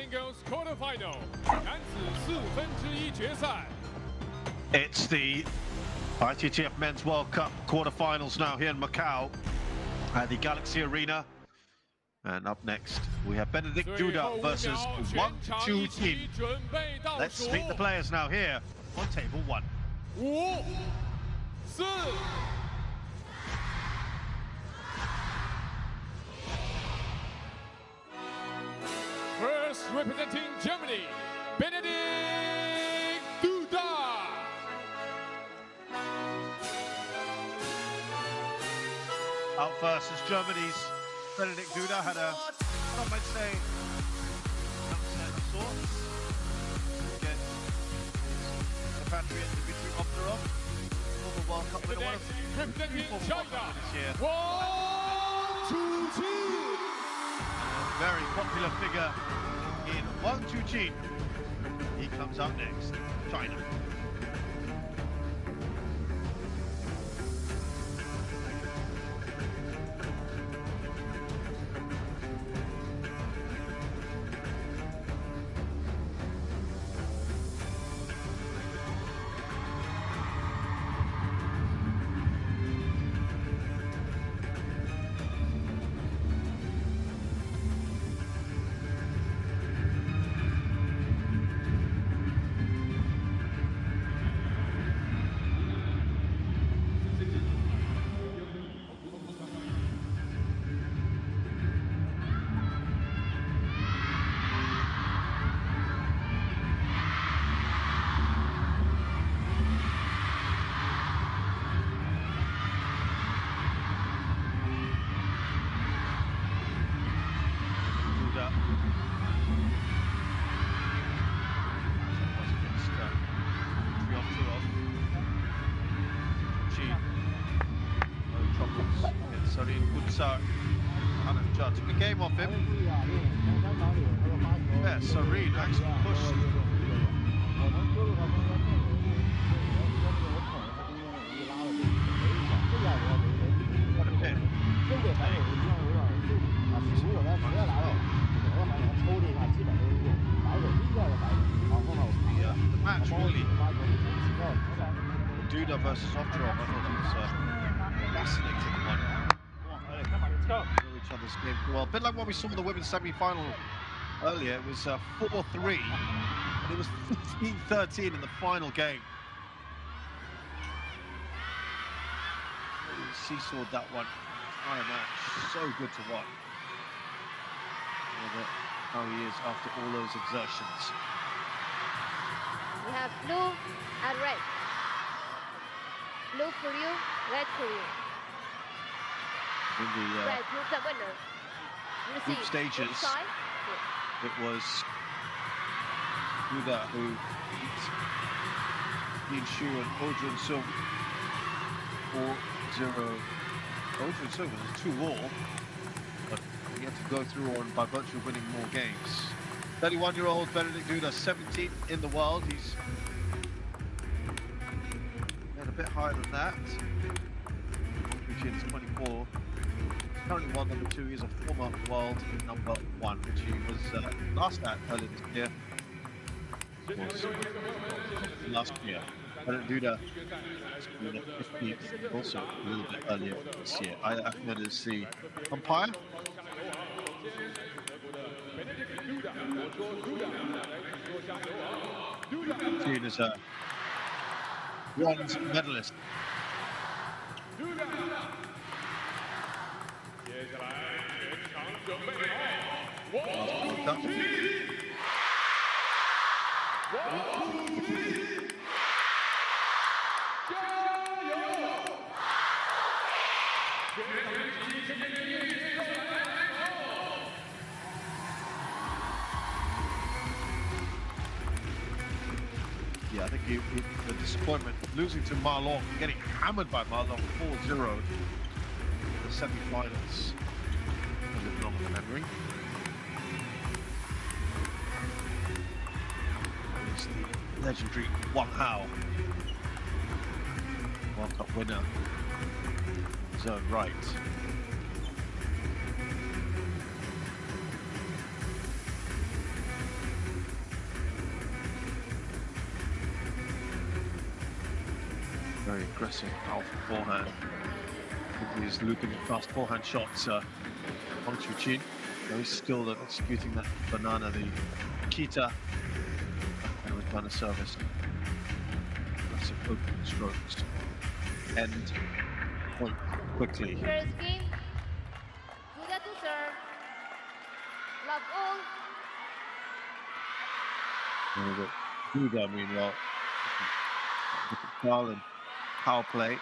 Singles Quarterfinal 男子1/4决赛。 It's the Ittf Men's World Cup quarterfinals now here in Macau at the Galaxy Arena. And up next, we have Benedict Duda versus 1-2 team. Let's meet the players now here on table 1. 5、4。 First representing Germany, Benedict Duda. Out first is Germany's Benedict Duda. Had a, I might say, upset of sorts. Get his compatriot Dmitry Obdarov, former World Cup winner, one of the representing former China. World Cup winners here. 1-2 team. Very popular figure in 1-2 team. He comes out next, China. Kind of judged the game off him. Yeah, Serene actually pushed. Quite a bit. The match really. Duda versus Obdarov, I thought it was a fascinating one. Know each other's game well. A bit like what we saw in the women's semi-final earlier. It was 4-3, and it was 15-13 in the final game. Really seesawed that one. Entire match, so good to watch. How he is after all those exertions. We have blue and red. Blue for you, red for you. In the group stages, it was Duda who beat Yin Shu and Oh Jun Sung 4-0. Oh Jun Sung was 2-all, but he had to go through on by virtue of winning more games. 31-year-old Benedict Duda, 17th in the world. He's a bit higher than that. Is 24. Currently world number 2. He's a former world number 1, which he was last at earlier this year. Last year. Benedict Duda was 15th, also a little bit earlier this year. Ahmed is the umpire. Seen as a bronze medalist. Yeah, I think the disappointment losing to Marlon, getting hammered by Marlon 4-0 in the semi-finals. A little longer memory. It's the legendary Wang Hao, World Cup winner in his own right. Very aggressive, powerful forehand. He's looping fast forehand shots. Wang Chuqin, very skilled at executing that banana, the Kita, and return a service. Aggressive opening strokes. End point quickly. First game, Duda to serve. Love all. Duda, meanwhile, different style and power play.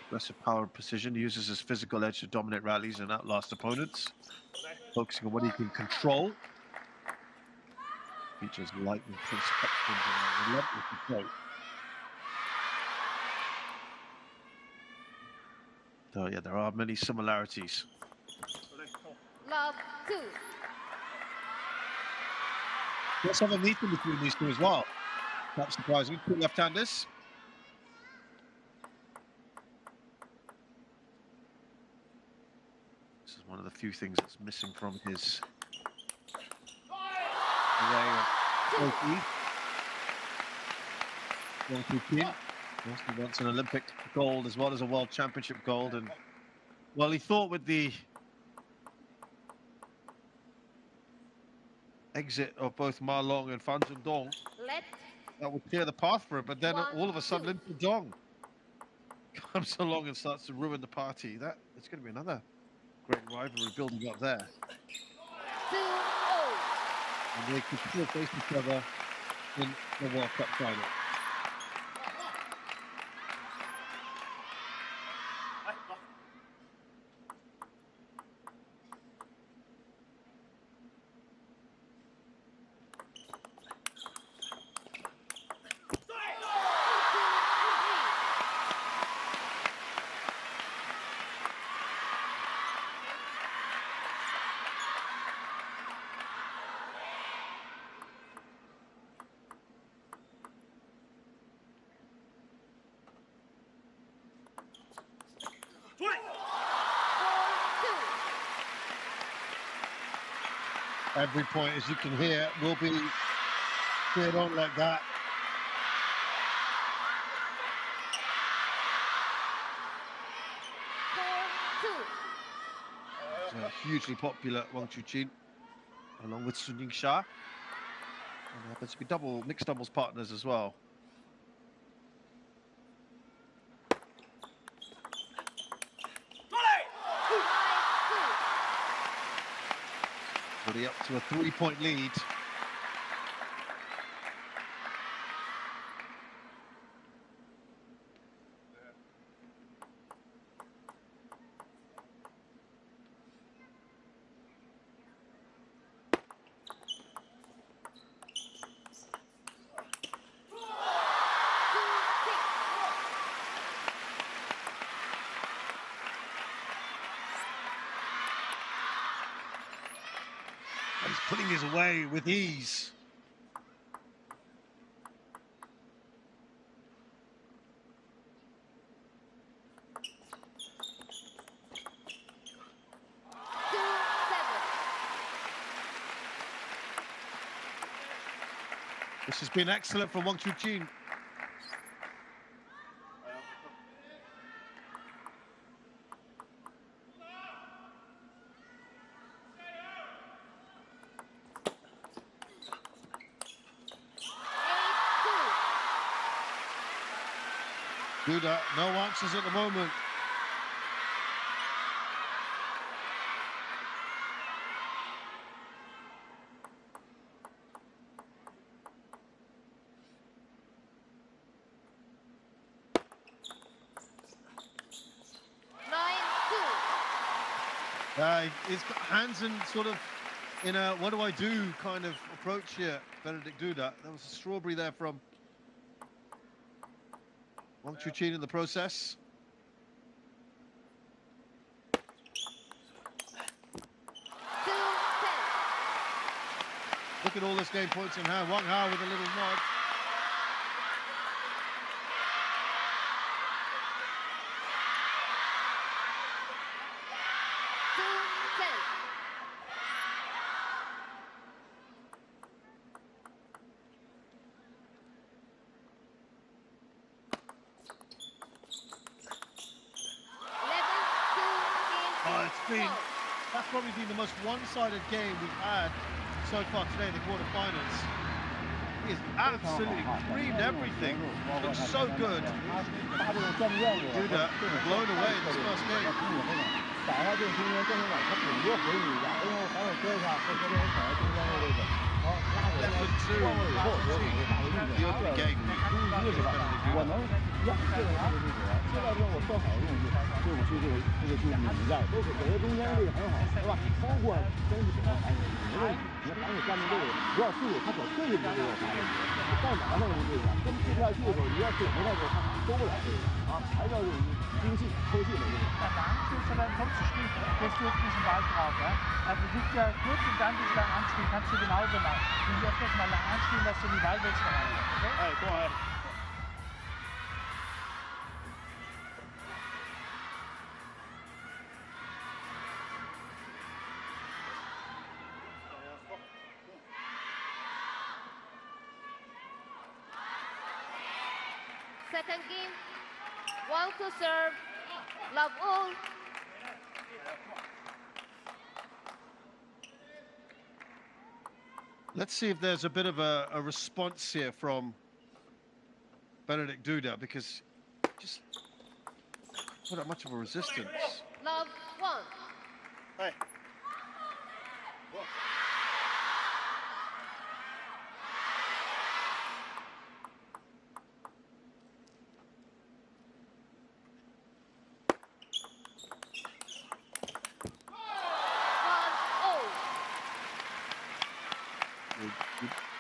Aggressive power and precision. He uses his physical edge to dominate rallies and outlast opponents. Focusing on what he can control. Features lightning pulse spectrums and a relentless approach. So yeah, there are many similarities. Love 2. Let's have a meeting between these two as well. Not surprising. Two left-handers. This is one of the few things that's missing from his array of trophies. Wang Chuqin. He wants an Olympic gold as well as a World Championship gold, and well, he thought with the exit of both Ma Long and Fan Zhendong that would clear the path for it, but then all of a sudden Lin Pudong comes along and starts to ruin the party. It's going to be another great rivalry building up there. 2-0. And they could still face each other in the World Cup final. Every point, as you can hear, will be cleared on like that. Hugely popular Wang Chuqin, along with Sun Ying-sha. And happens to be mixed doubles partners as well. Already up to a 3-point lead. He's putting his away with ease. This has been excellent from Wang Chuqin. Duda, no answers at the moment. He's got hands and sort of in a what do I do kind of approach here, Benedict Duda. There was a strawberry there from Wang Chuqin in the process. Look at all this game points in hand. Wang Hao with a little nod. that's probably been the most one-sided game we've had so far today in the quarterfinals. He's absolutely creamed everything. Looks so good. Duda blown away in this first game. Less than two. The opening game. 知道之后我做好的动作，对我去这个比赛，都是走在中间位置很好，是吧？包括真是怎么防守，没问题。你看防守站在这里，不要速度，他走这个就给我防守，到哪那个位置，跟不下去的时候，你要准备到时候他收不了这个啊，还是要有精细抽细的这个。Der anspielst und dann kommst du spielen, lässt du jetzt nicht den Ball drauf. Ja? Also versucht ja kurz und dann dich lang anspielen, kannst du genauso machen. Wenn du öfters mal lang anspielen, dass du die Ballwechsel reinkommst. Okay? Hey, go ahead. Second game, 1-2 serve, love all. Let's see if there's a bit of a response here from Benedict Duda, because just not that much of a resistance. Love 1. Hey. 1-0.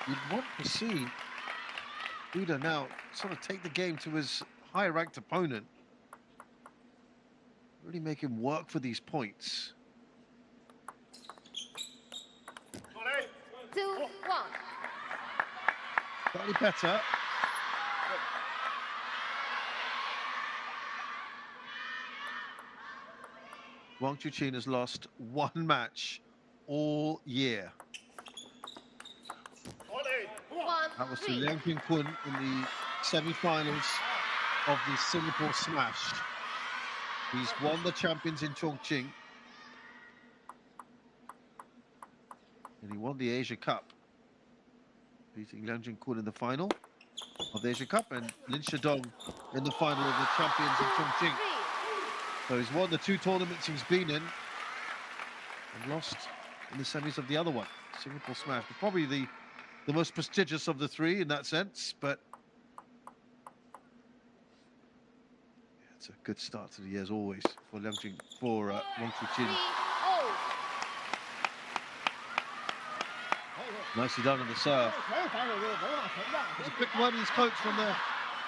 You'd want to see Duda now sort of take the game to his higher ranked opponent. Really make him work for these points. 2-1. Slightly better. Wang Chuqin has lost one match all year. That was to 1-3. Liang Jingkun in the semi-finals of the Singapore Smash. He's won the champions in Chongqing. And he won the Asia Cup, beating Liang Jingkun in the final of the Asia Cup and Lin Shidong in the final of the champions in Chongqing. So he's won the two tournaments he's been in and lost in the semis of the other one, Singapore Smash. But probably the most prestigious of the three in that sense, but yeah, it's a good start to the year as always for Wang Chuqin. 3-0. Nicely done on the serve. It's a quick one, he's coached from the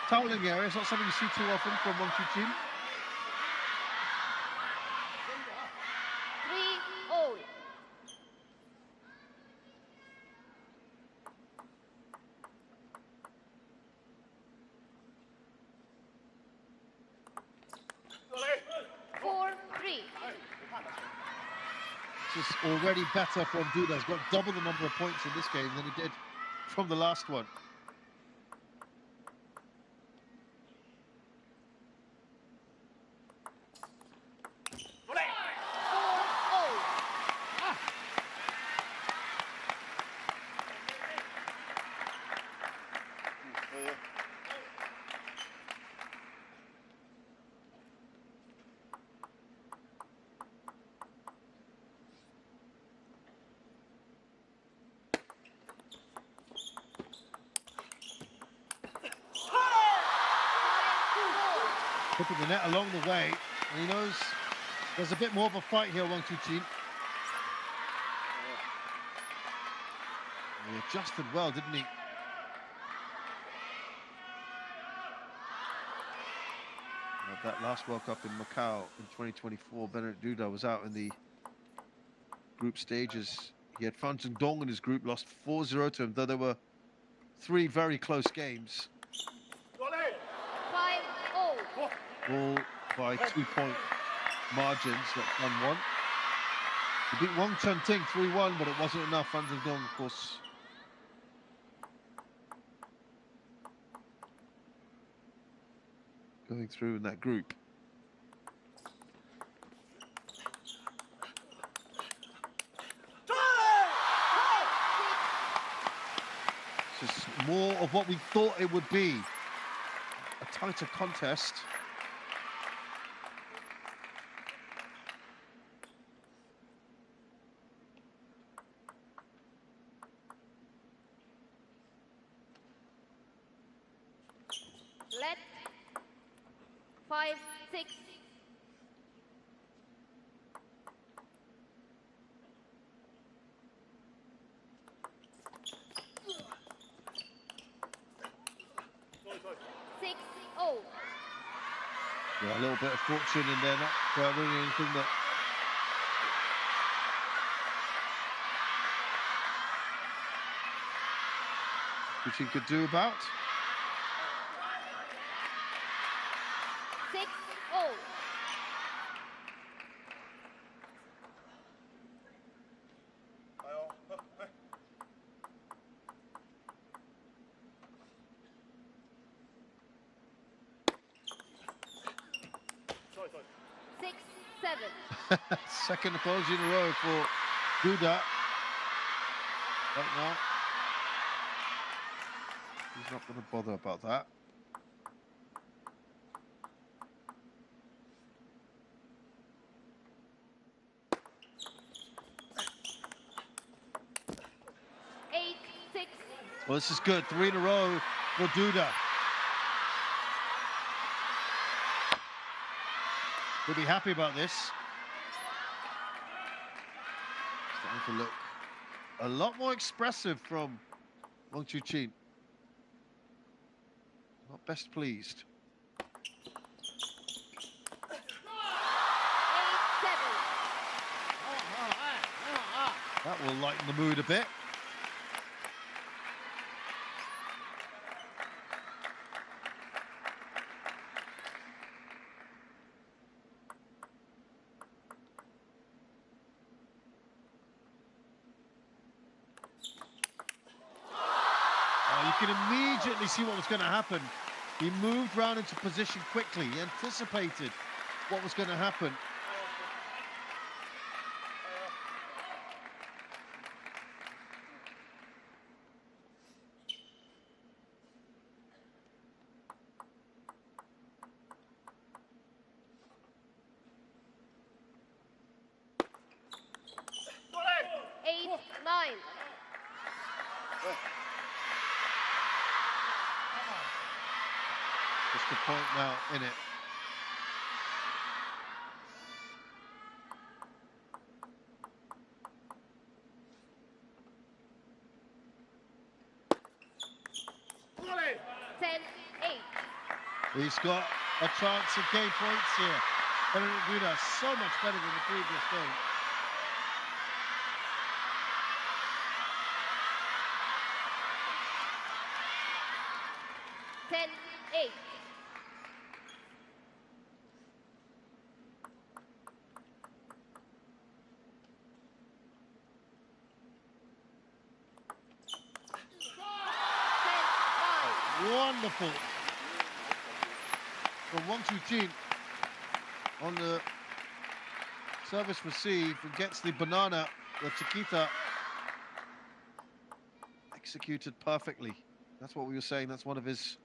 toweling area. It's not something you see too often from Wang Chuqin. 3-0. This is already better from Duda. He's got double the number of points in this game than he did from the last one. Putting the net along the way, and he knows there's a bit more of a fight here, Wang Chuqin. He adjusted well, didn't he? At that last World Cup in Macau in 2024, Benedict Duda was out in the group stages. He had Fan Zhendong in his group, lost 4-0 to him, though there were three very close games. 5-0. All by 2-point margins that Fan won. He beat Wang Chunting 3-1, but it wasn't enough. Fan Zhendong, of course, going through in that group. This is more of what we thought it would be. A tighter contest. Let 5, 6. Yeah, a little bit of fortune in there, not really anything that which he could do about. 6-0. Second apology in a row for Duda. Right now, he's not going to bother about that. Well, this is good. 3 in a row for Duda. He'll be happy about this. Starting to look a lot more expressive from Wang Chuqin. Not best pleased. 8-7. That will lighten the mood a bit. You can immediately see what was going to happen. He moved round into position quickly. He anticipated what was going to happen. Just a point now in it. He's got a chance to gain points here. Duda so much better than the previous game. Wonderful from Wang Chuqin on the service receive and gets the banana, the Chiquita, executed perfectly. That's what we were saying. That's one of his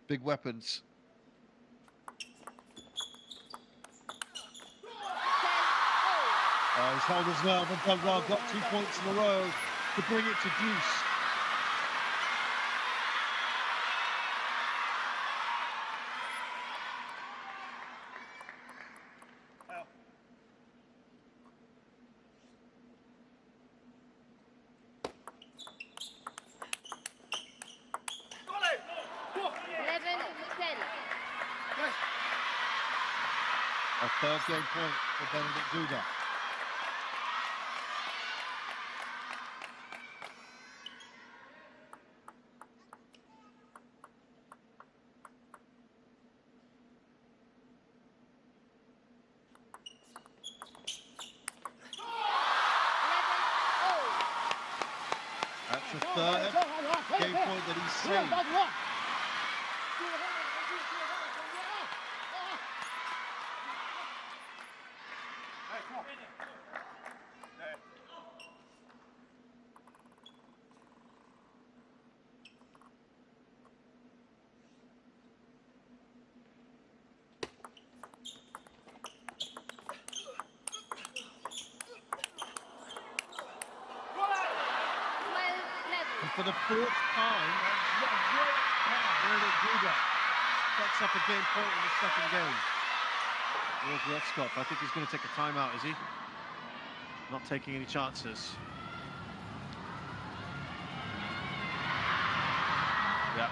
big weapons. He's held his nerve and done well. Got 2 points in a row to bring it to deuce. A third game point for Duda. That's the third game point that he's saved. for the fourth time, Duda sets up a game point in the second game. Roskopf, I think he's going to take a timeout, is he? Not taking any chances. Yeah.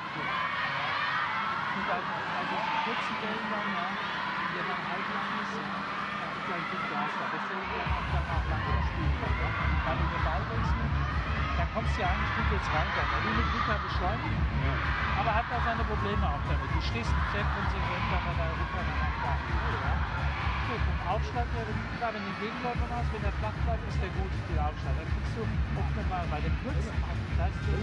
Da kommst du ja eigentlich gut jetzt rein, er will mit Rücker beschleunigen, aber hat da seine Probleme auch damit. Du stehst sehr konsequent, aber der Rücker dann auch da. Ja. Gut, vom Aufschlag her, klar, wenn du den Gegenläufer machst, wenn der flach bleibt, ist der gut, der Aufschlag. Dann kriegst du optimal bei dem Kurz, da ist der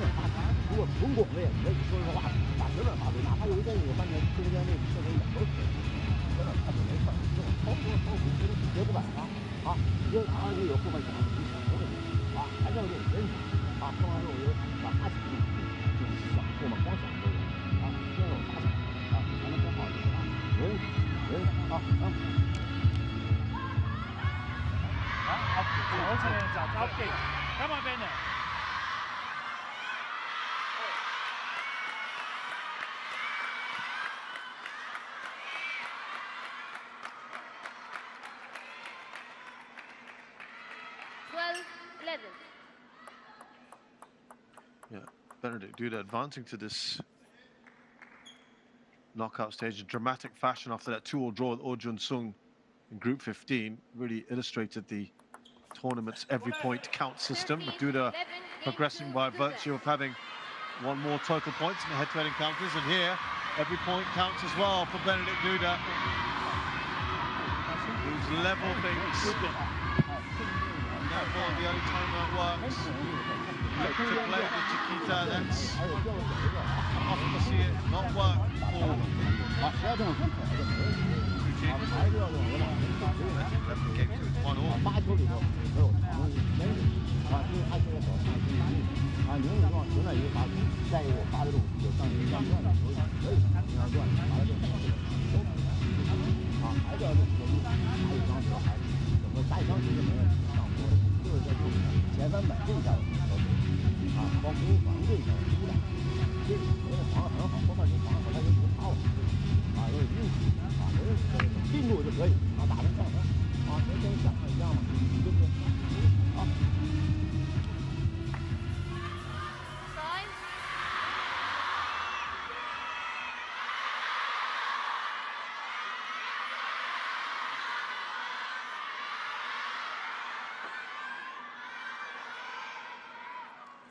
Auf geht's. Komm mal, Benne. Yeah, Benedict Duda advancing to this knockout stage in dramatic fashion after that 2-2 draw with Oh Jun-sung in Group 15. Really illustrated the tournament's every point count system, with Duda progressing by virtue of having one more total points in the head-to-head encounters, and here every point counts as well for Benedict Duda, who's level things. Therefore, the only time that works, look to play the Chiquita. That's often to see it not work for Game 2 is 1-1.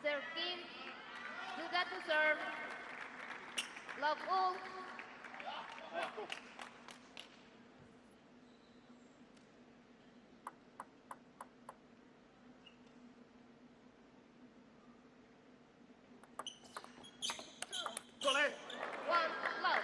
Serve game. Duda to serve. Love all. One love.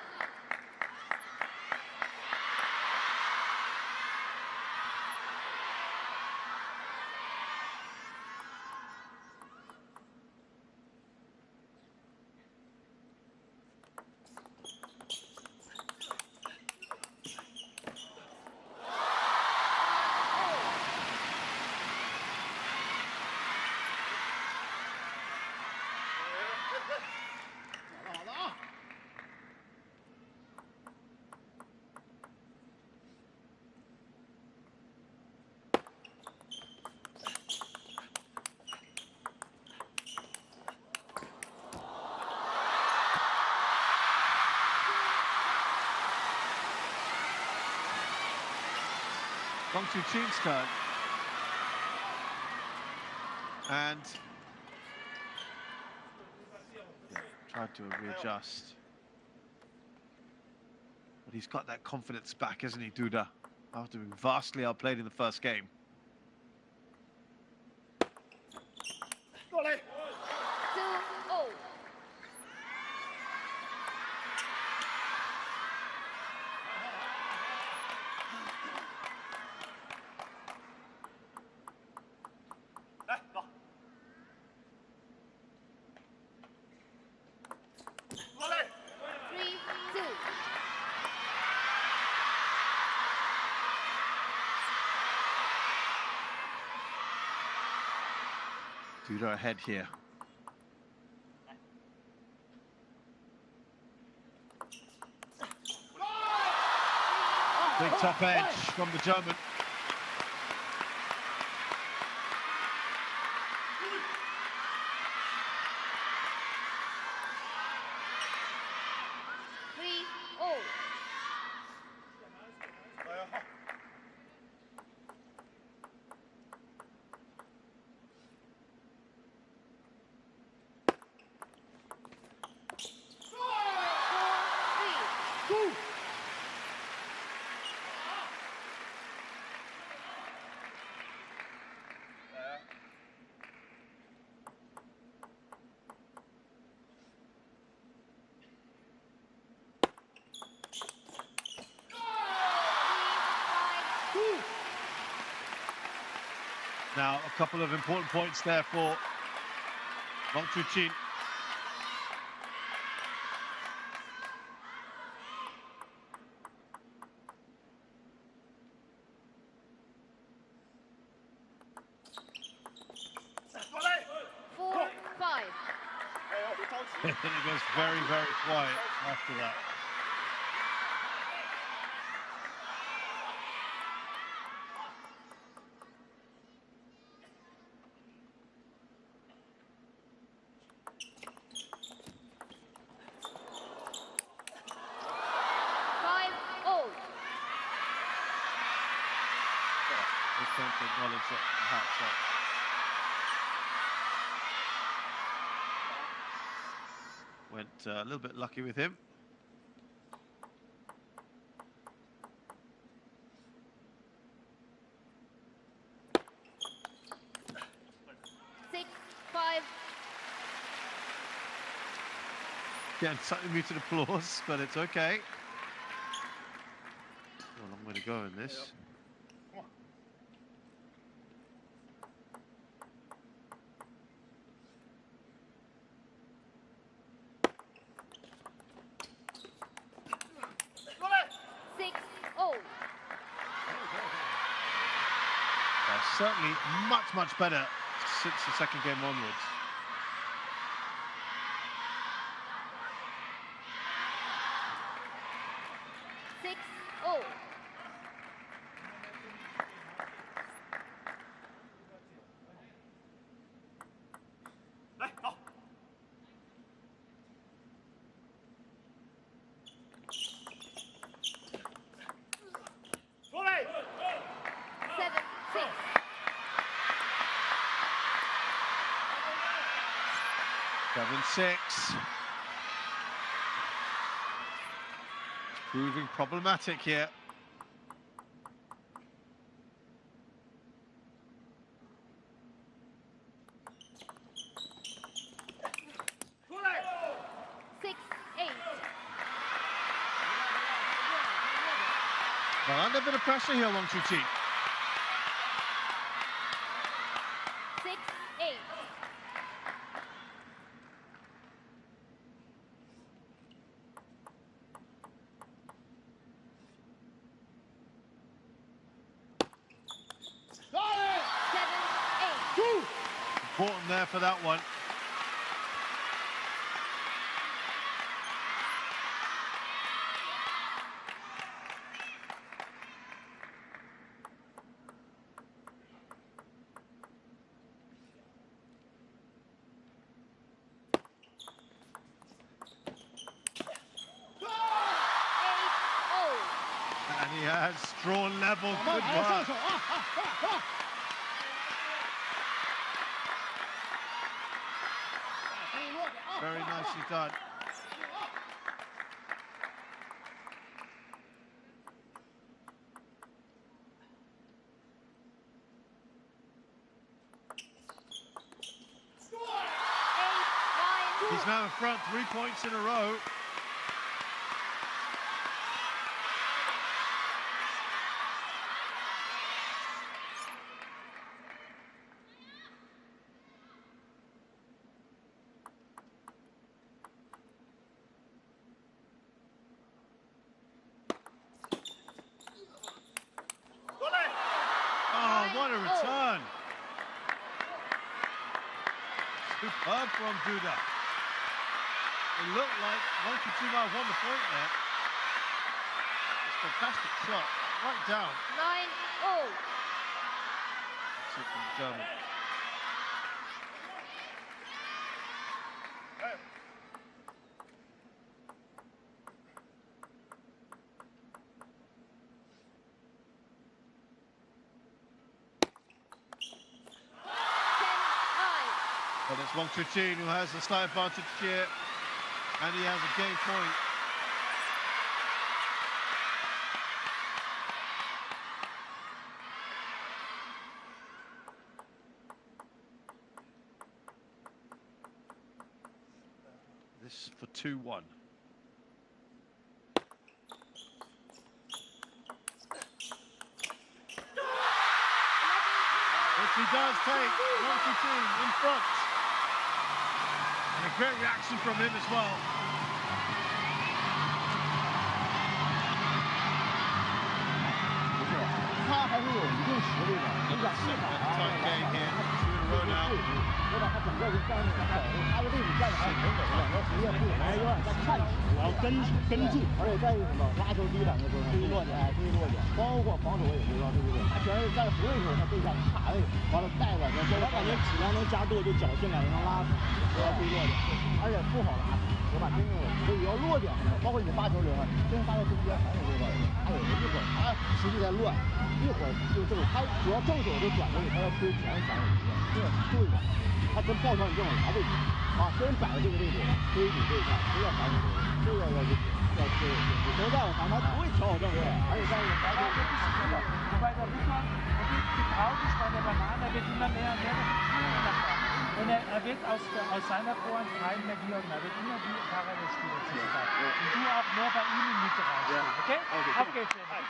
Gong Chu Chin's turn. And tried to readjust. But he's got that confidence back, hasn't he, Duda? After being vastly outplayed in the first game. 2-0. Duda ahead here. Big top edge from the German. Now, a couple of important points there for Wang Chuqin. And it goes very, very quiet after that. Time to acknowledge that perhaps went a little bit lucky with him. Yeah, slightly muted applause, but it's okay. Still a long way to go in this. Certainly much better since the second game onwards. Six. Proving problematic here. Well, under a bit of pressure here, Wang Chuqin. Important there for that one. And he has drawn level. Good work. Very nicely done. He's now in front, 3 points in a row. What a return. Superb from Duda. It looked like Wang Chuqin won the point there. It's a fantastic shot. right down. 9-0. That's it from German. But it's Wang Chuqin who has the slight advantage here, and he has a game point. This for 2-1. Which he does take, Wang Chuqin in front. And a great reaction from him as well. Tight game here. 2 in a row now. 我把他整个就站那个保护，他的位置站得很稳，两个职业不还有点在看着，然后跟住，而且再一个什么拉球第一两个球注意落点，注意落点，包括防守我也知道，对不对？他全是在不对球，他对象卡位，完了带了，我感觉质量能加多，就脚进来能拉死，不要注意落点，而且不好拉死，我把真正所以要落点，包括你发球流上，真发到中间还有这个，还有一会儿他实际在乱，一会儿就这个他主要正手就转过去，他要推前反手一个，这个注意点。 他真抱上你这种拿位置啊，真摆在这个位置，推你这一下，不要反你这个要推，你都在我看他不会调好正位，而且在一个白球就不行了。Wobei der Lukas, die Traute ist bei der Banane, der wird immer mehr und mehr nach und er wird aus seiner Vorhand keinen mehr wirken, er wird immer wie Parallelspieler zu sein. Und du auch mehr bei ihm in die Mitte reinstehen, okay? Auf geht's, Lennart.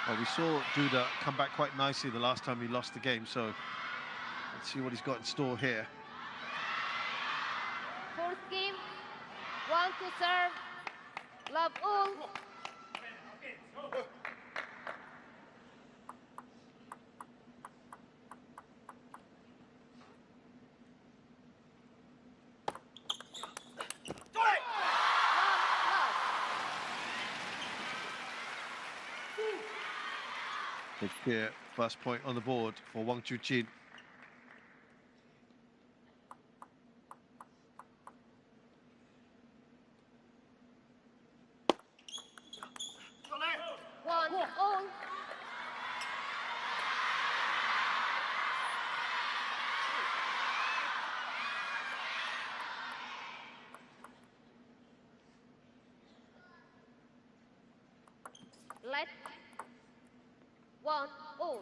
Well, we saw Duda come back quite nicely the last time he lost the game, so let's see what he's got in store here. Fourth game, 1 to serve, love all. Here, first point on the board for Wang Chuqin. Let 1 all.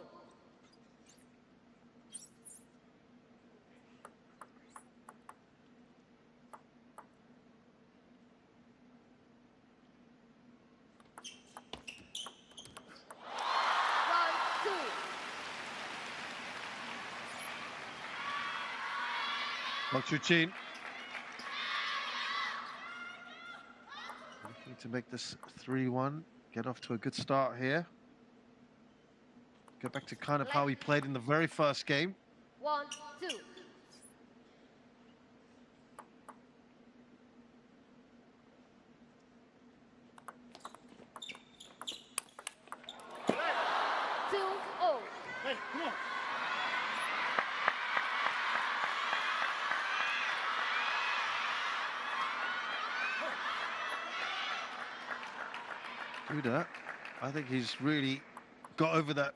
Wang Chuqin looking to make this 3-1. Get off to a good start here. Go back to kind of how he played in the very first game. 1, 2. 2-0. Hey, come on. Duda, I think he's really got over that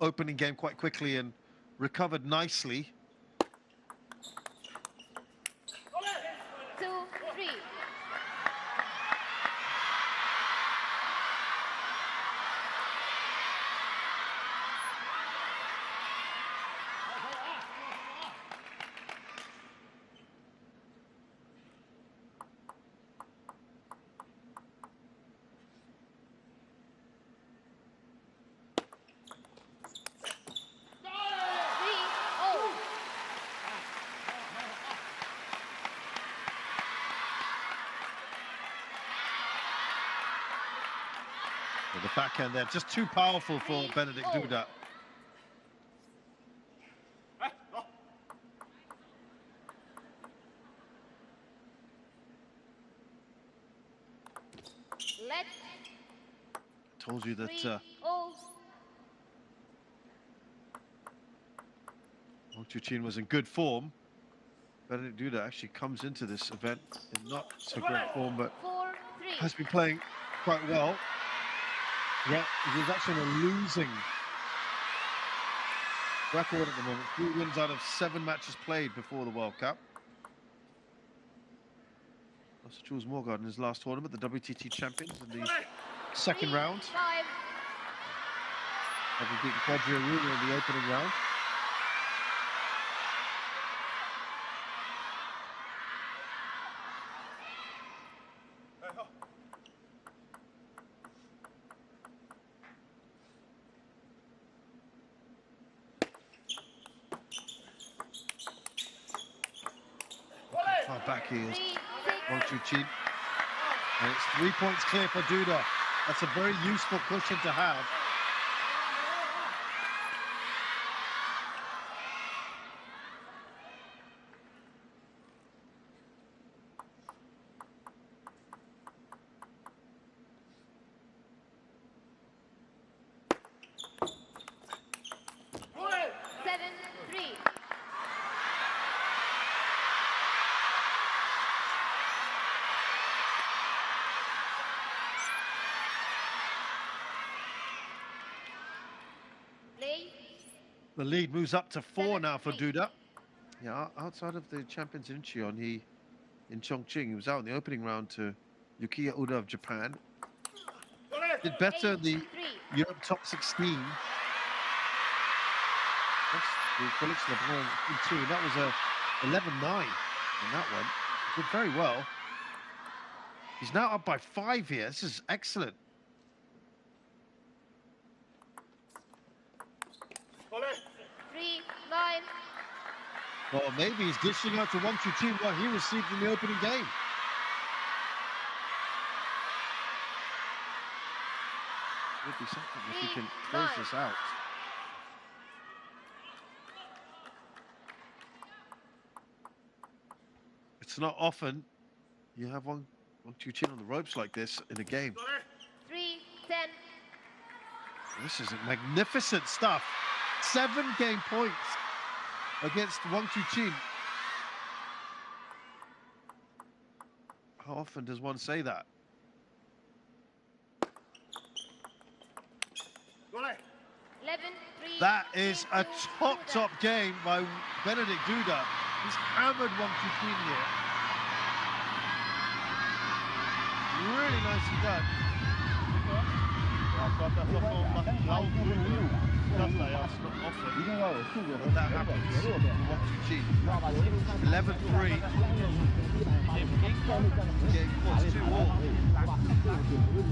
opening game quite quickly and recovered nicely. 2, 3. So the backhand there, just too powerful for Benedikt Duda. Told you that Wang Chuqin was in good form. Benedikt Duda actually comes into this event in not so great form, but has been playing quite well. Yeah, he was actually on a losing record at the moment. 3 wins out of 7 matches played before the World Cup. Lost to Jules Morgard in his last tournament, the WTT champions in the second round. Having beaten Quadriaruna in the opening round. Far back he is, Wang Chuqin. And it's 3 points clear for Duda. That's a very useful cushion to have. The lead moves up to 4 now for Duda. Yeah, outside of the champions in Incheon, in Chongqing, he was out in the opening round to Yukiya Uda of Japan. Did better in the Europe top 16. That's the Felix Lebrun in 2. That was a 11-9 in that one. Did very well. He's now up by 5 here. This is excellent. Well, maybe he's dishing out to Wang Chuqin what he received in the opening game. Would be something if he can close this out. It's not often you have Wang Chuqin on the ropes like this in a game. 3-10. This is magnificent stuff. 7 game points against Wang Chuqin. How often does one say that? That is a top game by Benedikt Duda. He's hammered Wang Chuqin here. Really nicely done. That happens. Wang Chuqin. 11-3. Game force 2-all.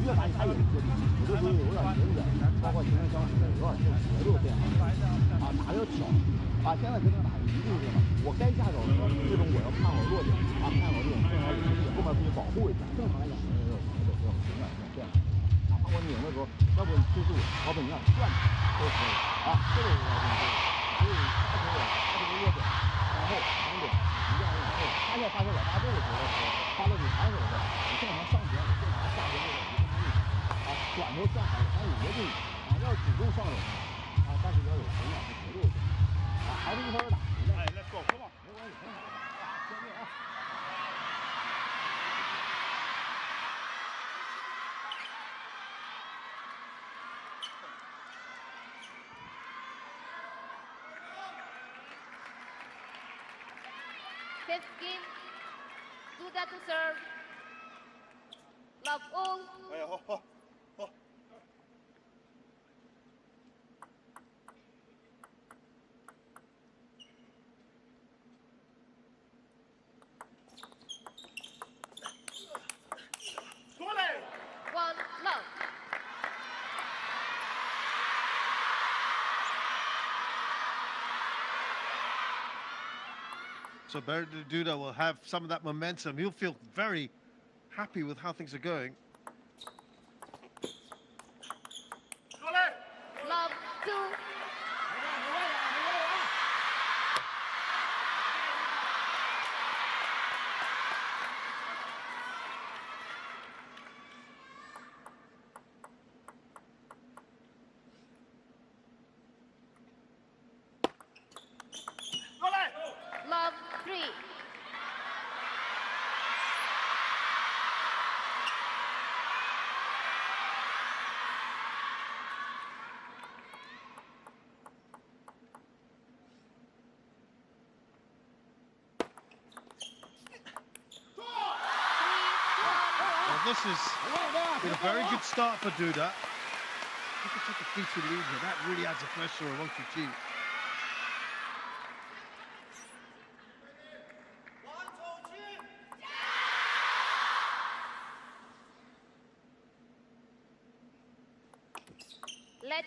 越来他也是有的时候有点隐忍，包括形成相处的有点节奏变化啊，打要巧啊，现在跟他打一定是我该下手的这种我要看好弱点啊，看好这种正好有实力，后面可以保护一下。正常来讲，要有点这样，哪怕我拧的时候，要不你就是我，要不你让转都可以啊，这个我要这么做，所以发球弱点，然后长点，一定要用后发现我发这个球的时候，发到你弹手的，你正常上旋，你正常下旋这个。转头上海，还有逻辑啊，要主动上垒啊，但是要有头脑和节奏性啊，还是一分打。哎，let's go， come on， 没关系，很好啊，前面啊。Fifth game, Duda to serve. Love all. 哎呀，好。One love. So Benedikt Duda will have some of that momentum. He'll feel very happy with how things are going. 2. Love 3. Well, this has been a very good start for Duda. He can take a 3-2 lead here. That really adds a pressure on 1-2. Let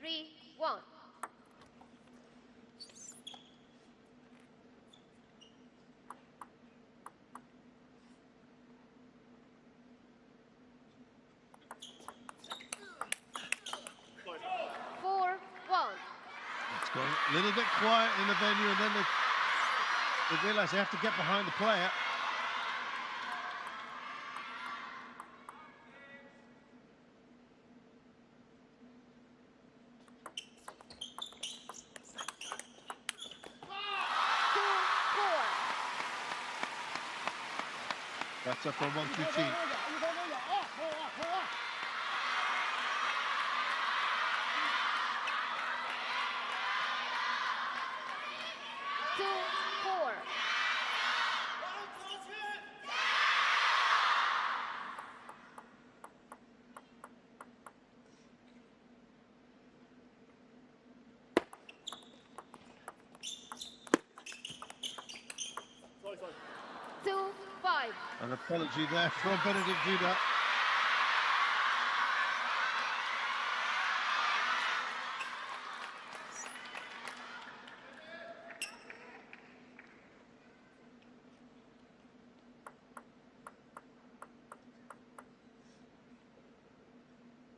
3-1. It's gone a little bit quiet in the venue, and then they realise they have to get behind the player. That's up from 1-2 team. An apology there from Benedict Duda.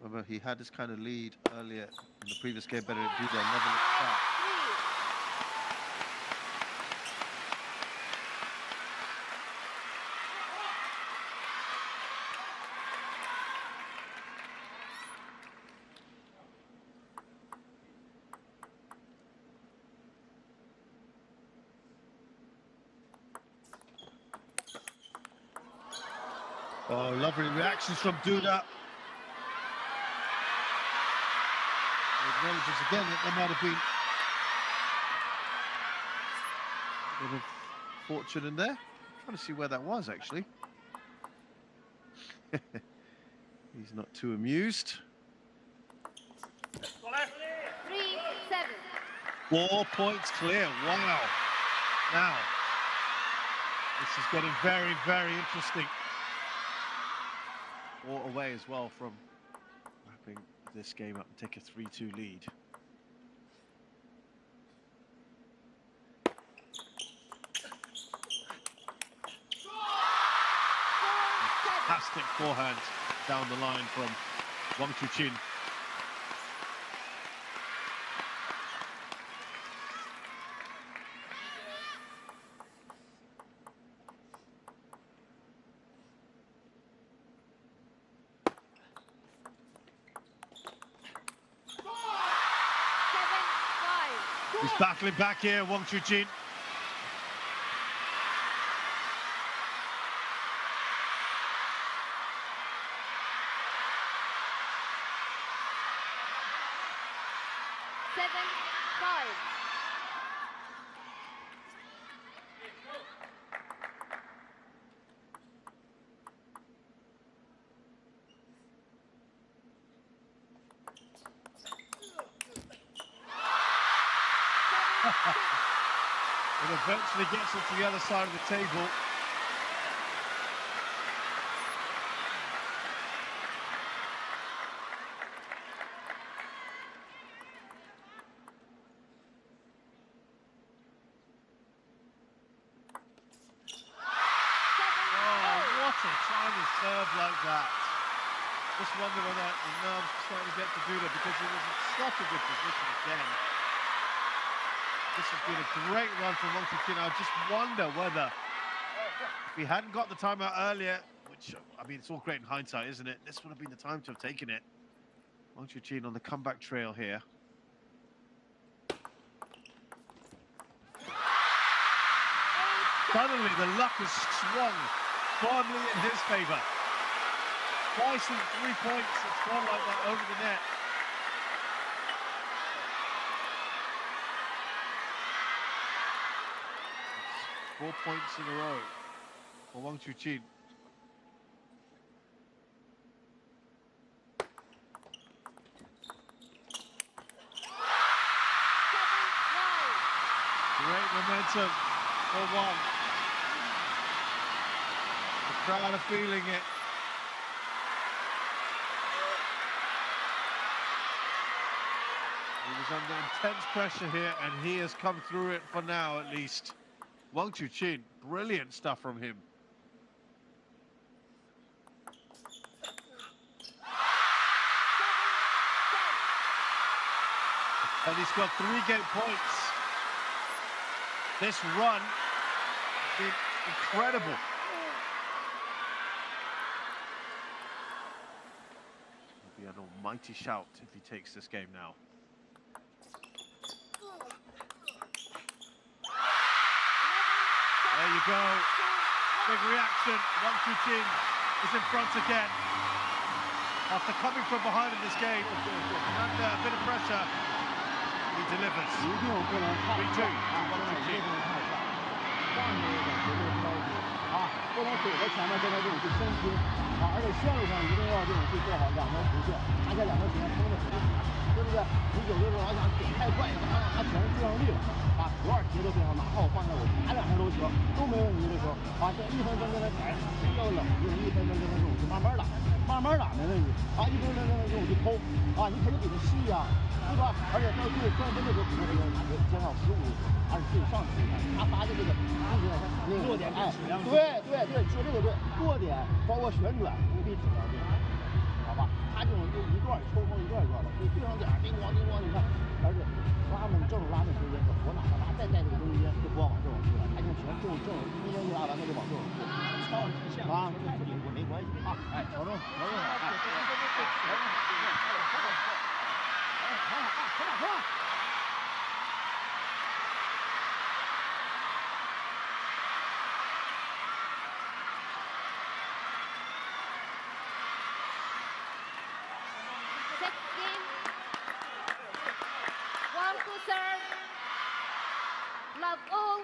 Remember, he had this kind of lead earlier in the previous game. Benedict Duda never looked back. Oh, lovely reactions from Duda. He acknowledges again that there might have been a bit of fortune in there. I'm trying to see where that was, actually. He's not too amused. 3-7. 4 points clear. Wow. Now, this is getting very, very interesting. 4 away as well from wrapping this game up and take a 3-2 lead. Fantastic forehand down the line from Wang Chuqin. He's battling back here, Wang Chuqin. It eventually gets it to the other side of the table. Oh, what a tiny serve like that. Just wonder whether the nerves are starting to get to Duda because he was in such a good position again. This has been a great run from Wang Chuqin. I just wonder whether if he hadn't got the timeout earlier, which, I mean, it's all great in hindsight, isn't it? This would have been the time to have taken it. Wang Chuqin on the comeback trail here. Suddenly, the luck has swung firmly in his favour. Twice in 3 points, it's gone like that over the net. 4 points in a row for Wang Chuqin. Great momentum for Wang. The crowd are feeling it. He was under intense pressure here, and he has come through it for now, at least. Wang Chuqin, brilliant stuff from him. And he's got 3 game points. This run has been incredible. It'll be an almighty shout if he takes this game now. There you go. Big reaction. Wang Chuqin is in front again. After coming from behind in this game and under a bit of pressure, he delivers. 3-2 to Wang Chuqin. 上去一点绝对不着急啊，不能怼在前面跟他这种去生拼啊，而且线路上一定要这种去做好两条直线，拿下两条直线冲的很紧，对不对？你有的时候老想顶太快，他全是制胜力了啊，多少节都非常拿，看我放下我打两下都行，都没问题的时候啊，这一分分跟他踩，要冷静，一分分跟他这种去慢慢打，慢慢打没问题啊，一分分跟他这种去偷啊，你肯定比他细呀。对吧？而且到最后转身的时候，可能这个减少失误的时候，而且自己上去看，他发的这个那个落点哎，对对对，说这个对，落点包括旋转不必指标这个，好吧？他这种就一段抽一段的，所以对上点叮咣叮咣，你看，而且拉们正拉们中间，我哪怕拉再带这个中间，就不往这种去了，他就全正中间一拉完他就往这种去，啊，没关系啊，哎，调整好，Love all.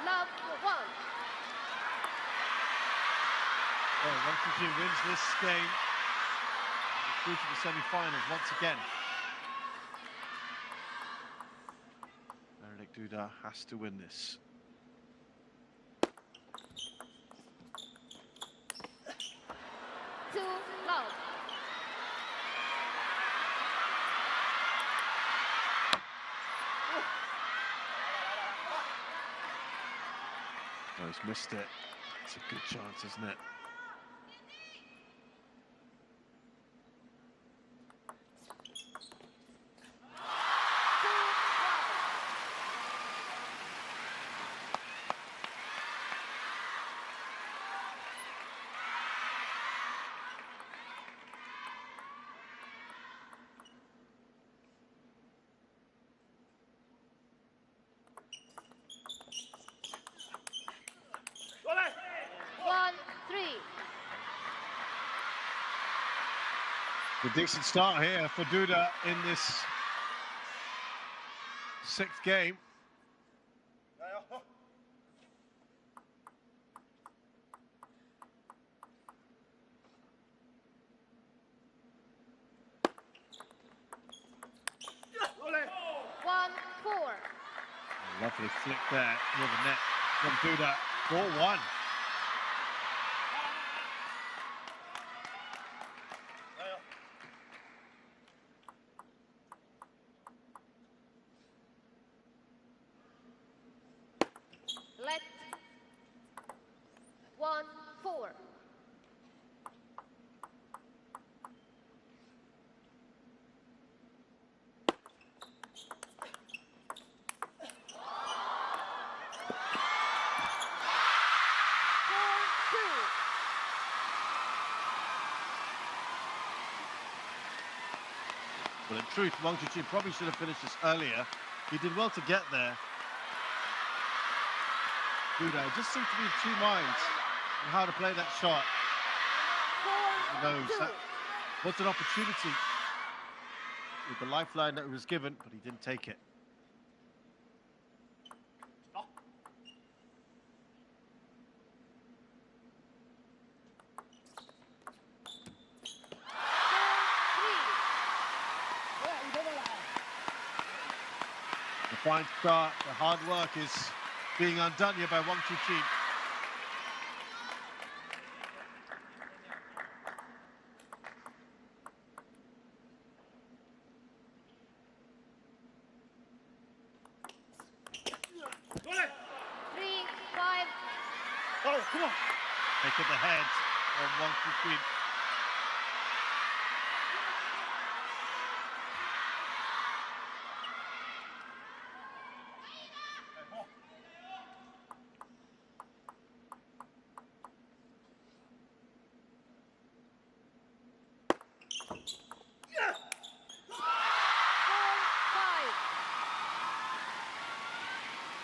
Love one. Well, Wang Chuqin wins this game. Through to the semi-finals once again. Duda has to win this. Two love. Oh, he's missed it. It's a good chance, isn't it? A decent start here for Duda in this 6th game. Lovely flick there near the net from Duda. 4-1. 4. Well, in truth, Wang Chuqin probably should have finished this earlier. He did well to get there. Duda just seemed to be in two minds on how to play that shot. He knows that was an opportunity with the lifeline that was given, but he didn't take it. The fine start, the hard work is being undone here by Wang Chuqin. Take at the head of Wang Chuqin.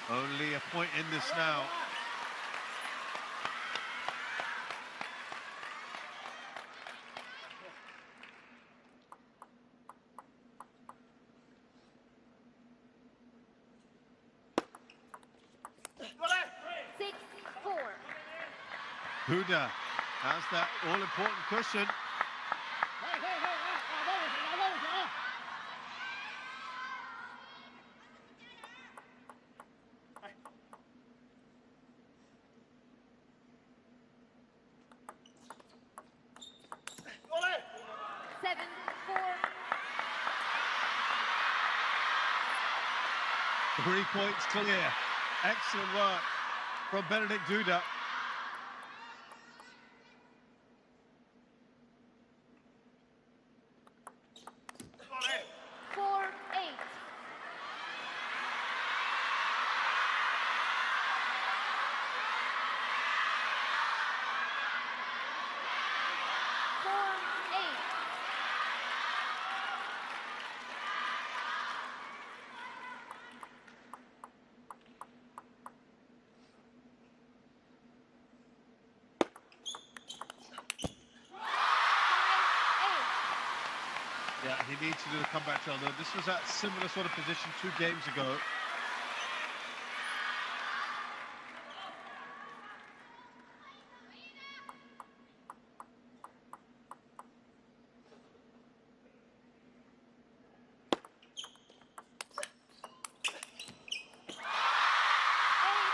Only a point in this now. Duda has that all-important cushion. Three points clear. Excellent work from Benedikt Duda. Yeah, he needs to do the comeback shot. This was that similar sort of position 2 games ago.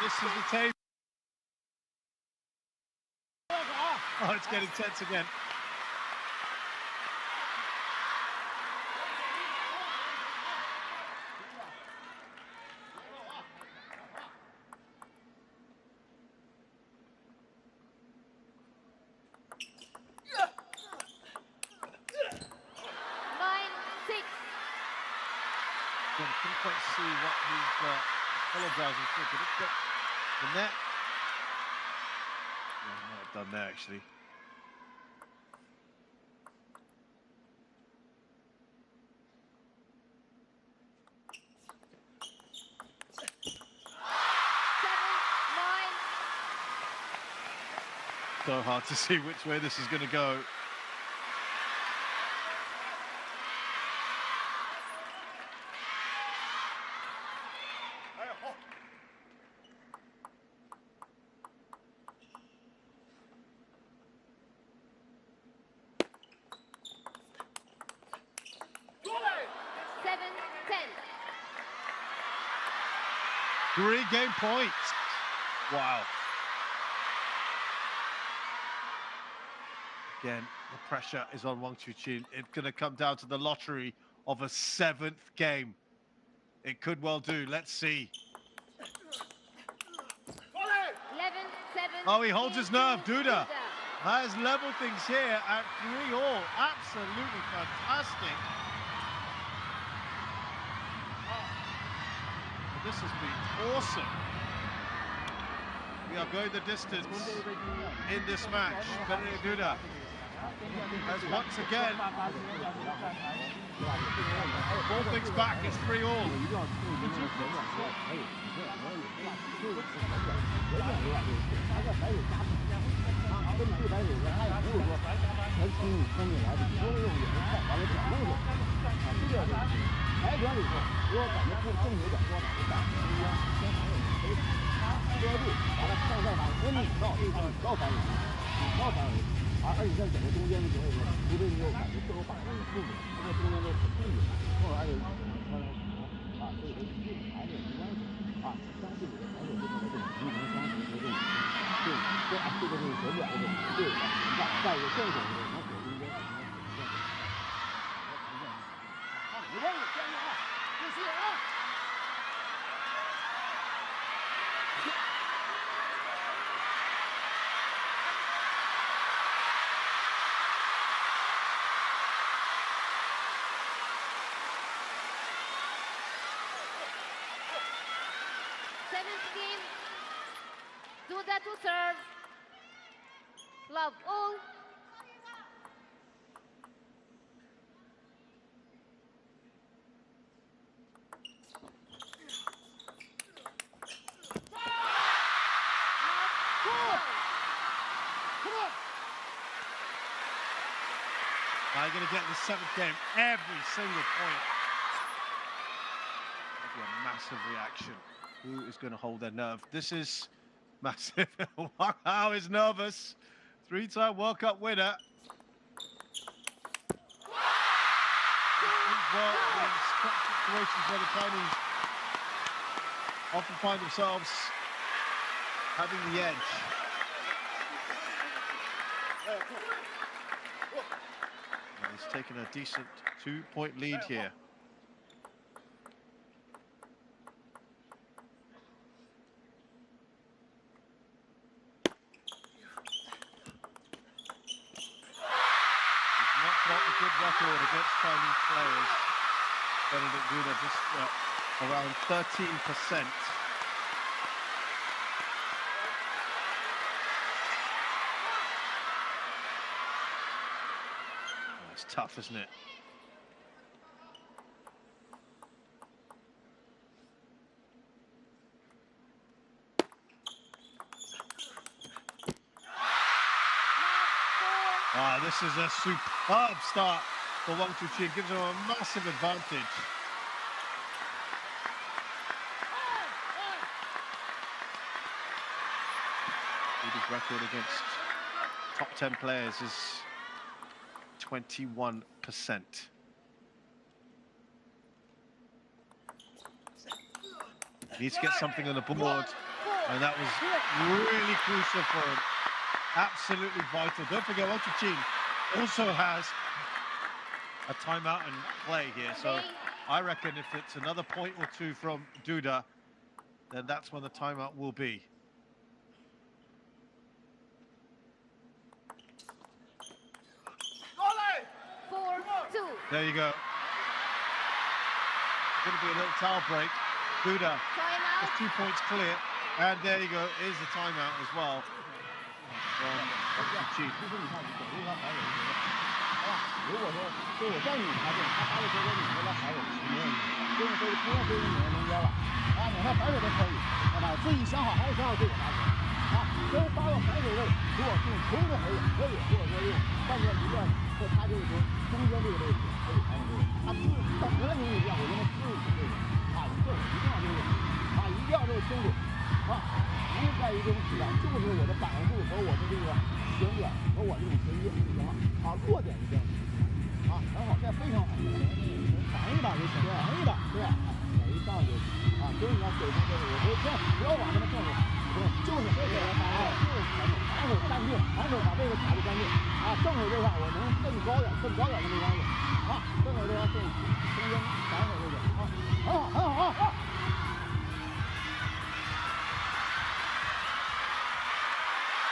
This is the table. Oh, it's getting tense again. I couldn't quite see what he's apologising for. Did it get the net? Yeah, he might have done there actually. So hard to see which way this is going to go. Three game points. Wow. Again, the pressure is on Wang Chuqin. It's going to come down to the lottery of a 7th game. It could well do. Let's see. 11-7. Oh, he holds his nerve, Duda. Has leveled things here at 3-all. Absolutely fantastic. Well, this has been awesome. We are going the distance in this match. Benedict Duda has once again brought things back. It's 3-all.而且在整个中间的时候，除非你有感觉特别把控的控制，这个中间都很控制，后来有啊，所以说一定还是有关系啊，相信你的防守这边的这种平衡相处和这种这个是手表的这种对的，在一个正手的这种手中间，没关系，加油啊，继续啊！ Seventh game, Duda to serve. Love all. Now you're going to get the 7th game every single point. That'll be a massive reaction. Who is going to hold their nerve? This is massive. Macao is nervous. 3-time World Cup winner. Well, in situations where the Chinese often find themselves having the edge. And he's taken a decent 2-point lead here. Not a good record against Chinese players. Benedict Duda just around 13%. Oh, it's tough, isn't it? This is a superb start for Wang Chuqin. Gives him a massive advantage. His record against top 10 players is 21%. Needs to get something on the board, and that was really crucial for him. Absolutely vital. Don't forget, Wang Chuqin also has a timeout and play here, so I reckon if it's another point or two from Duda, then that's when the timeout will be. There you go. It's going to be a little towel break. Duda is 2 points clear, and there you go. Is the timeout as well. From Ittf. 如果说就我在你台这，他发的球跟你说他还有10年，因为这个同样是1年中间了，啊，哪怕白水都可以，那么自己想好还是想好对我拿球，啊，跟发到白水位，如果用同一个回也可以，或者说用半段一段或他就是说中间这个位置可以排这个，他自等着你一样，我认为自己这个，啊，这我一定要这个，啊，一定要这个清楚，啊。 不是在于这种质量，就是我的把握度和我的这个旋转和我这种衔接就行了。啊，弱点一定啊，很好，这非常好。挡一挡就行，挡一挡，对，每一上去啊，就是你要水平就是，我不要往那么正着，就是哎，就是反手干净，反手把这个卡住干净啊，正手这块我能更高点都没关系啊，正手这块中间反手这个啊，很好很好啊。 Well,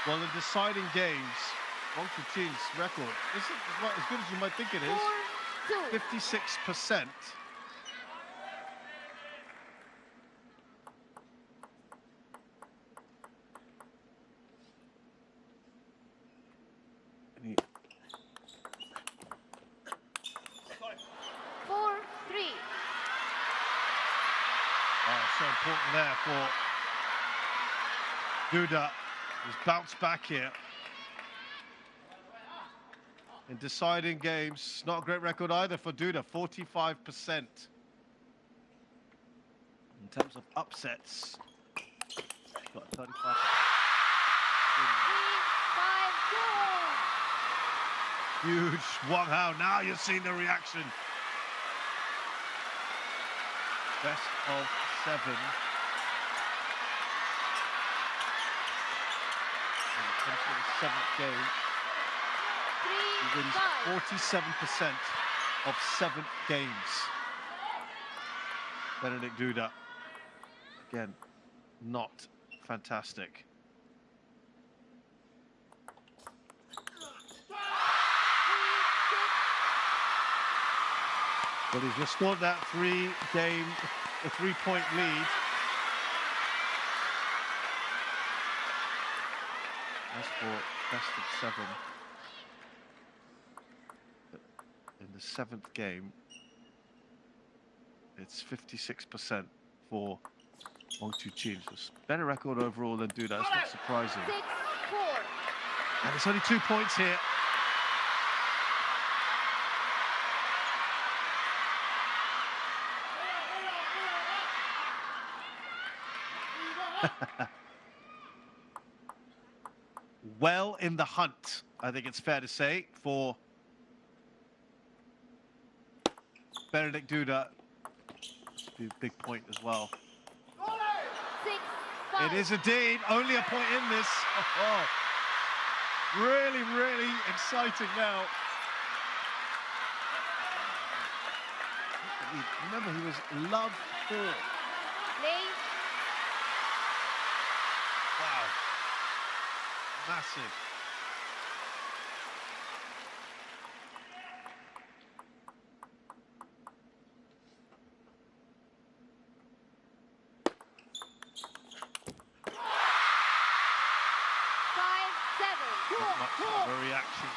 Well, in deciding games, Wang Chuqin's record isn't as good as you might think it is. 4-2. 56%. And he 4-3. Oh, so important there for Duda, who's bounced back here. In deciding games, not a great record either for Duda, 45%. In terms of upsets, he's got 35%. 3-5-2. Huge Wang Hao, now you're seeing the reaction. Best of 7. And it comes to the 7th game. He wins 47% of 7th games. Benedict Duda, again, not fantastic. But he's restored that 3-point lead. As for best of 7, in the 7th game, it's 56% for Wang Chuqin. So better record overall than Duda. That's not surprising. 6-4. And it's only 2 points here. Well in the hunt, I think it's fair to say, for Benedict Duda. This would be a big point as well. 6-5. It is indeed only a point in this. Oh, really, really exciting now. Remember, he was love 4. Lane. Wow. Massive. Not much of a reaction.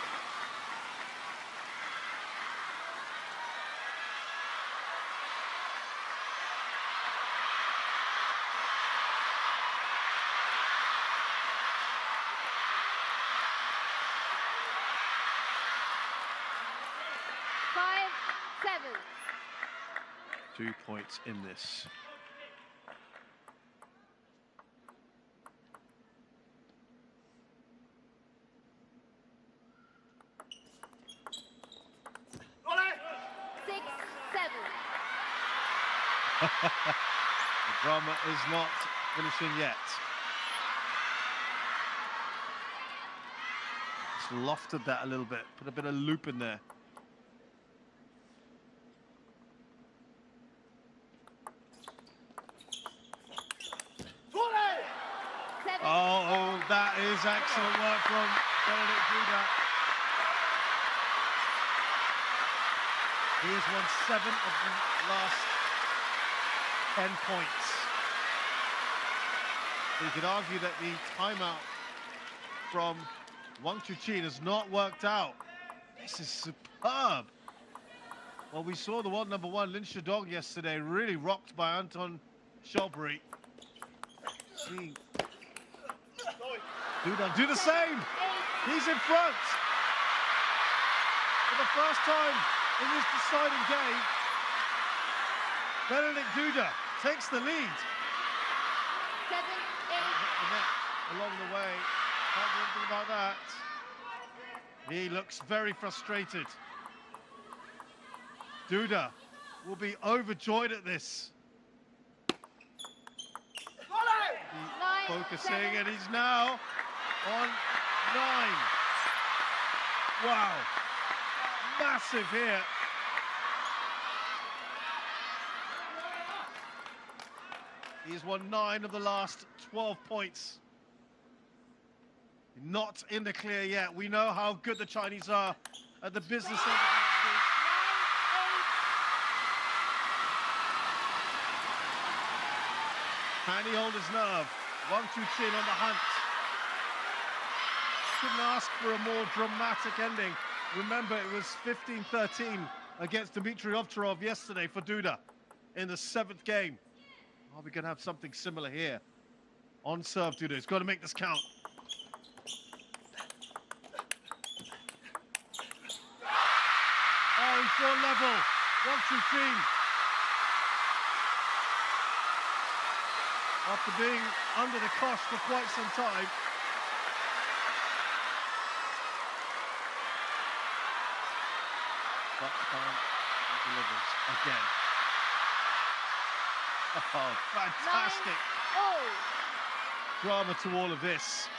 Five, 7. 2 points in this. The drama is not finishing yet. Just lofted that a little bit, put a bit of loop in there. Oh, that is excellent work from Benedict Duda. He has won 7 of the last 10 points. You could argue that the timeout from Wang Chuqin has not worked out. This is superb. Well, we saw the world number 1, Lin Shidong, yesterday, really rocked by Anton Shelbury. See Duda do the same. He's in front. For the first time in this deciding game, Benedict Duda takes the lead. 7, 8. Along the way, can't do anything about that. He looks very frustrated. Duda will be overjoyed at this. Focusing, and he's now on 9. Wow, massive here. He's won 9 of the last 12 points. Not in the clear yet. We know how good the Chinese are at the business end of matches. Can he hold his nerve? Wang Chuqin on the hunt. Couldn't ask for a more dramatic ending. Remember, it was 15-13 against Dmitry Ovcharov yesterday for Duda in the 7th game. Are we going to have something similar here? On serve, Duda. He's got to make this count. Oh, he's gone level. Wang Chuqin. After being under the cosh for quite some time. But he delivers again. Oh, fantastic. Drama to all of this.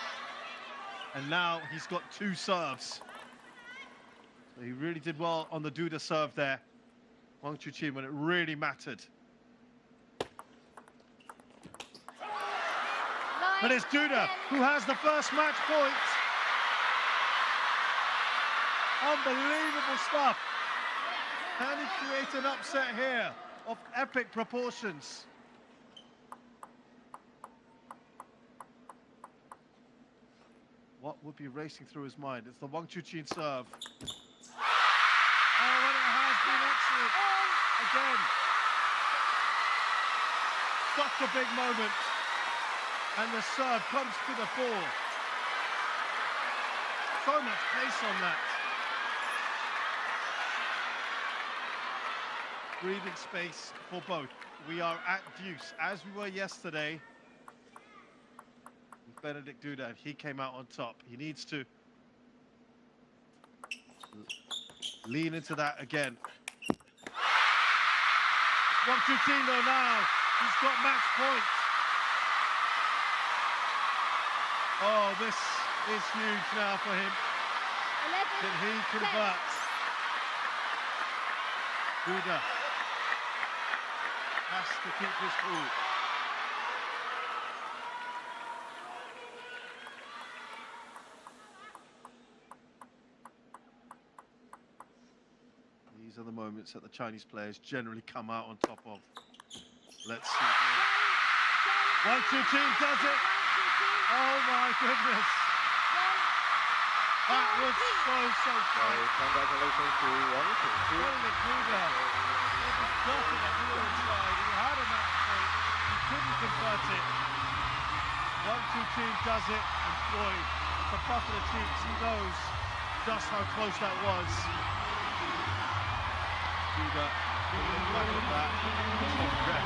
And now he's got 2 serves. So he really did well on the Duda serve there. Wang Chuqin, when it really mattered. But it's Duda who has the first match point. Unbelievable stuff. Can he create an upset here of epic proportions? What would be racing through his mind? It's the Wang Chuqin serve. Oh, and it has been excellent. Again. Such a big moment. And the serve comes to the fore. So much pace on that. Breathing space for both. We are at deuce, as we were yesterday. With Benedikt Duda, he came out on top. He needs to lean into that again. Wang Chuqin though now. He's got match point. Oh, this is huge now for him. Can he convert? Duda has to keep his cool. These are the moments that the Chinese players generally come out on top of. Let's see here. Wang Chuqin does it. Oh my goodness. That was so close. Congratulations to Wang Chuqin. Benedikt Duda. Got it at the inside. He had a match point. He couldn't convert it. Wang Chuqin does it, and boy, it's a puff of the cheeks. He knows just how close that was. Duda, back on that.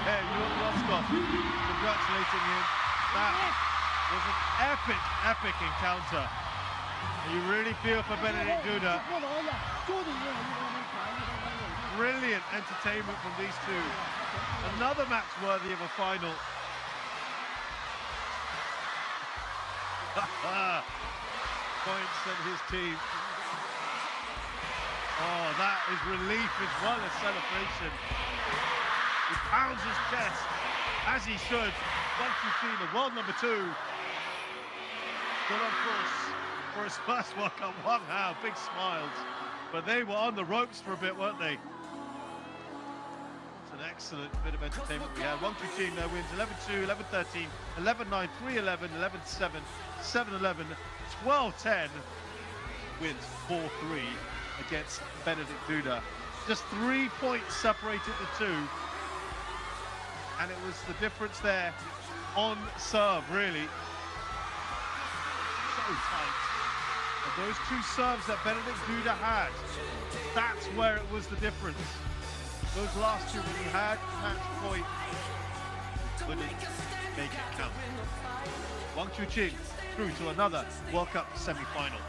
Hey, Roskov congratulating him. That was an epic encounter. You really feel for Benedikt Duda. Brilliant entertainment from these two. Another match worthy of a final. Points and his team. Oh, that is relief as well as celebration. He pounds his chest, as he should. Wang Chuqin, the world number 2. Still on course for his first World Cup. Wow, big smiles. But they were on the ropes for a bit, weren't they? It's an excellent bit of entertainment we had. Wang Chuqin wins 11-2, 11-13, 11-9, 3-11, 11-7, 7-11, 12-10. Wins 4-3 against Benedikt Duda. Just 3 points separated the two. And it was the difference there on serve, really. So tight. And those 2 serves that Benedikt Duda had, that's where it was the difference. Those last 2 when he had match point, couldn't make it count. Wang Chuqin through to another World Cup semi-final.